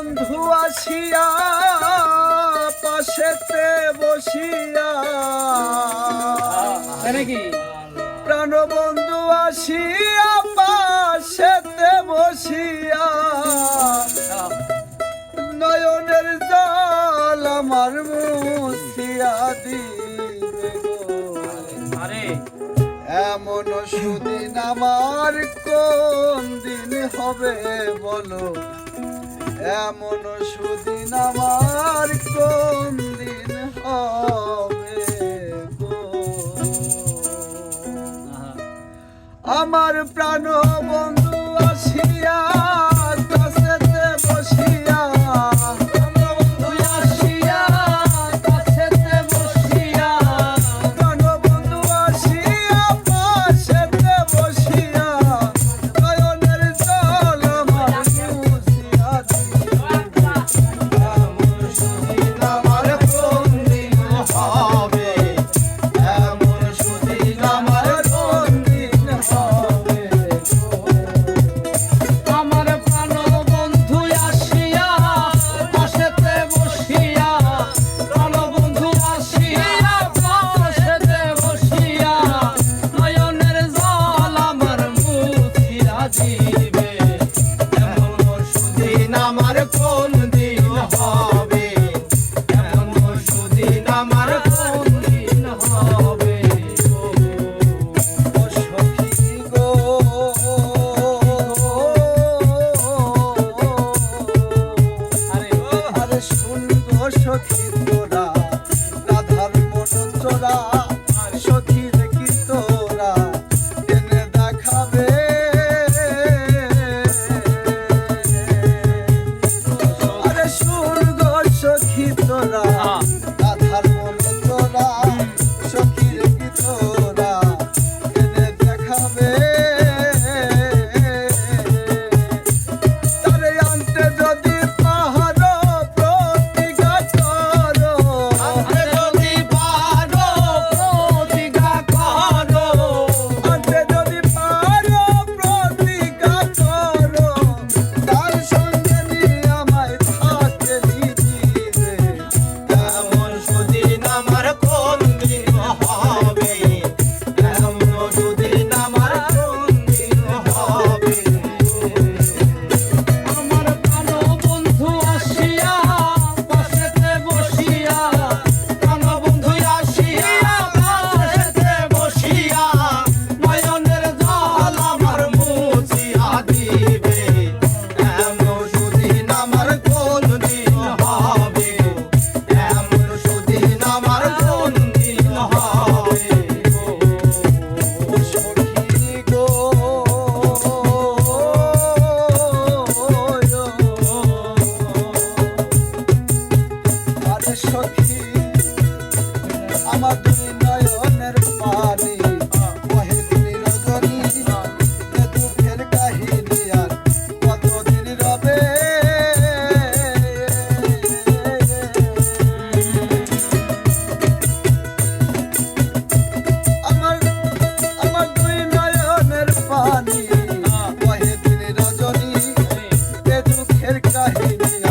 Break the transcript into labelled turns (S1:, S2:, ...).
S1: বন্ধু আসিয়া পাশেতে বসিয়া
S2: নাকি
S1: প্রাণ বন্ধু আসিয়া পাশেতে বসিয়া নয়নের জল আমার মুছিয়া দিবে গো।
S2: আরে
S1: এমন সুদিন আমার কোন দিন হবে বলো, এমন সুদিন আমার কোন দিন হবে গো। আমার প্রাণ বন্ধু আসিয়া কাছেতে বসিয়া সখী তোরা রাধার মন চোরা সখী দেখি তোরা এনে দেখাবে আরে শুন গো সখী তোরা রাধার মন চোরা সখী দেখি তোরা এনে দেখাবে তারে আনতে যদি সখী আমার দুই নয়নের পানি বহে দিন রজনী দুঃখের কাহিনী আর কতদিন রবে আমার দুই নয়নের পানি বহে দিন রজনী দুঃখের কাহিনী